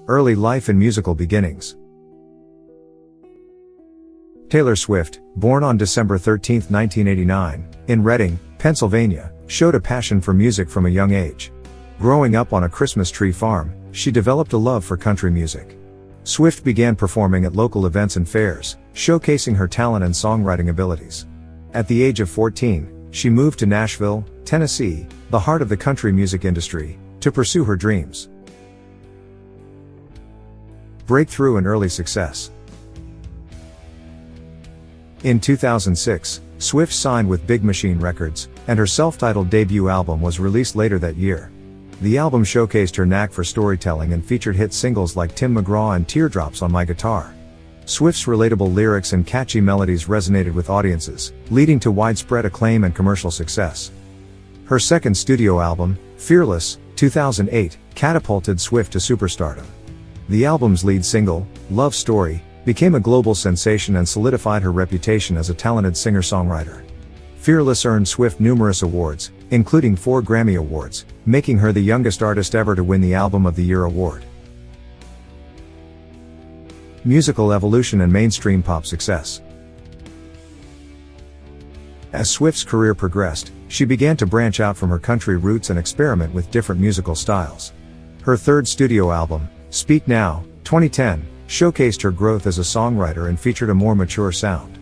Early life and musical beginnings. Taylor Swift, born on December 13, 1989, in Reading, Pennsylvania, showed a passion for music from a young age. Growing up on a Christmas tree farm, she developed a love for country music. Swift began performing at local events and fairs, showcasing her talent and songwriting abilities. At the age of 14, she moved to Nashville, Tennessee, the heart of the country music industry, to pursue her dreams. Breakthrough and early success. In 2006, Swift signed with Big Machine Records, and her self-titled debut album was released later that year. The album showcased her knack for storytelling and featured hit singles like Tim McGraw and Teardrops on My Guitar. Swift's relatable lyrics and catchy melodies resonated with audiences, leading to widespread acclaim and commercial success. Her second studio album, Fearless, 2008, catapulted Swift to superstardom. The album's lead single, Love Story, became a global sensation and solidified her reputation as a talented singer-songwriter. Fearless earned Swift numerous awards, including 4 Grammy Awards, making her the youngest artist ever to win the Album of the Year award. Musical evolution and mainstream pop success. As Swift's career progressed, she began to branch out from her country roots and experiment with different musical styles. Her third studio album, Speak Now, 2010, showcased her growth as a songwriter and featured a more mature sound.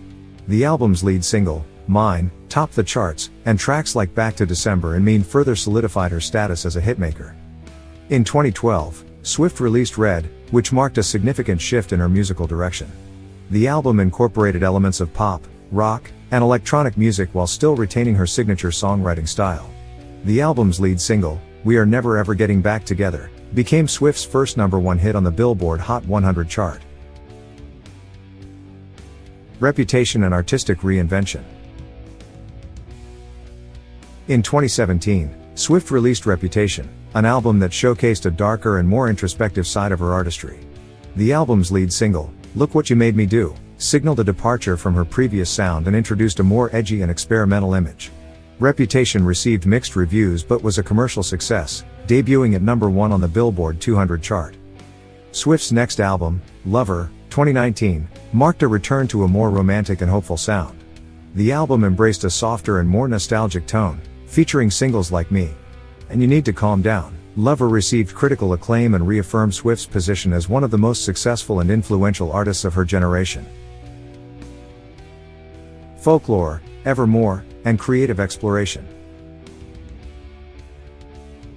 The album's lead single, Mine, topped the charts, and tracks like Back to December and Mean further solidified her status as a hitmaker. In 2012, Swift released Red, which marked a significant shift in her musical direction. The album incorporated elements of pop, rock, and electronic music while still retaining her signature songwriting style. The album's lead single, We Are Never Ever Getting Back Together, became Swift's first #1 hit on the Billboard Hot 100 chart. Reputation and artistic reinvention. In 2017, Swift released Reputation, an album that showcased a darker and more introspective side of her artistry. The album's lead single, Look What You Made Me Do, signaled a departure from her previous sound and introduced a more edgy and experimental image. Reputation received mixed reviews but was a commercial success, debuting at #1 on the Billboard 200 chart. Swift's next album, Lover, 2019, marked a return to a more romantic and hopeful sound. The album embraced a softer and more nostalgic tone, featuring singles like Me and You Need to Calm Down. Lover received critical acclaim and reaffirmed Swift's position as one of the most successful and influential artists of her generation. Folklore, Evermore, and creative exploration.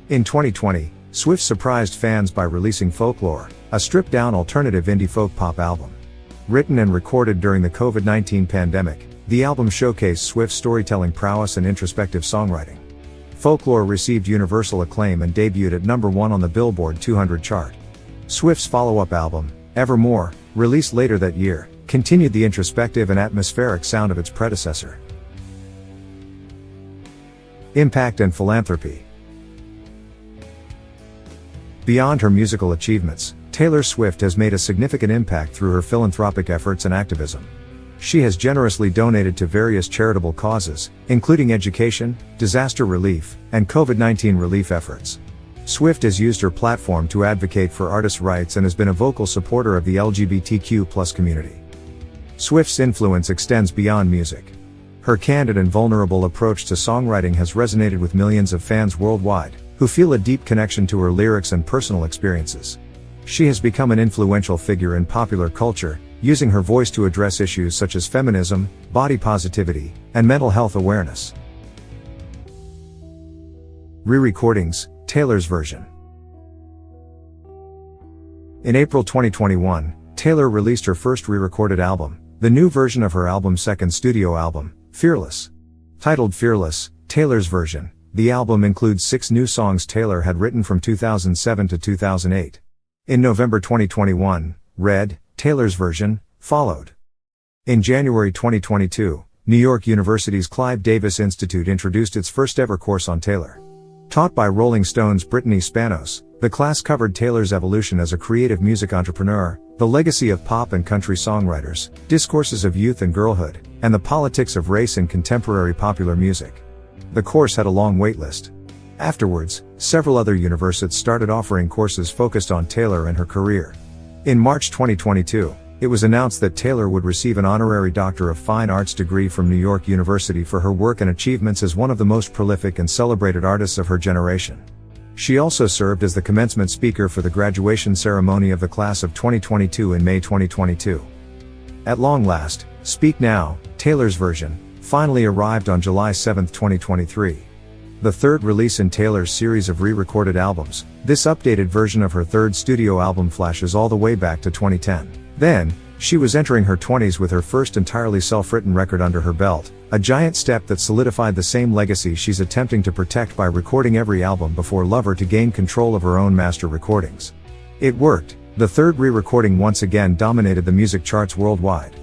In 2020, Swift surprised fans by releasing Folklore, a stripped-down alternative indie folk pop album. Written and recorded during the COVID-19 pandemic, the album showcased Swift's storytelling prowess and introspective songwriting. Folklore received universal acclaim and debuted at #1 on the Billboard 200 chart. Swift's follow-up album, Evermore, released later that year, continued the introspective and atmospheric sound of its predecessor. Impact and philanthropy. Beyond her musical achievements, Taylor Swift has made a significant impact through her philanthropic efforts and activism. She has generously donated to various charitable causes, including education, disaster relief, and COVID-19 relief efforts. Swift has used her platform to advocate for artists' rights and has been a vocal supporter of the LGBTQ+ community. Swift's influence extends beyond music. Her candid and vulnerable approach to songwriting has resonated with millions of fans worldwide, who feel a deep connection to her lyrics and personal experiences. She has become an influential figure in popular culture, using her voice to address issues such as feminism, body positivity, and mental health awareness. Re-recordings, Taylor's version. In April 2021, Taylor released her first re-recorded album, the new version of her album's second studio album, Fearless. Titled Fearless, Taylor's version, the album includes 6 new songs Taylor had written from 2007 to 2008. In November 2021, Red, Taylor's version, followed. In January 2022, New York University's Clive Davis Institute introduced its first ever course on Taylor. Taught by Rolling Stone's Brittany Spanos, the class covered Taylor's evolution as a creative music entrepreneur, the legacy of pop and country songwriters, discourses of youth and girlhood, and the politics of race in contemporary popular music. The course had a long waitlist. Afterwards, several other universities started offering courses focused on Taylor and her career. In March 2022, it was announced that Taylor would receive an honorary Doctor of Fine Arts degree from New York University for her work and achievements as one of the most prolific and celebrated artists of her generation. She also served as the commencement speaker for the graduation ceremony of the class of 2022 in May 2022. At long last, Speak Now, Taylor's version, finally arrived on July 7, 2023. The third release in Taylor's series of re-recorded albums, this updated version of her third studio album flashes all the way back to 2010. Then, she was entering her 20s with her first entirely self-written record under her belt, a giant step that solidified the same legacy she's attempting to protect by recording every album before Lover to gain control of her own master recordings. It worked. The third re-recording once again dominated the music charts worldwide.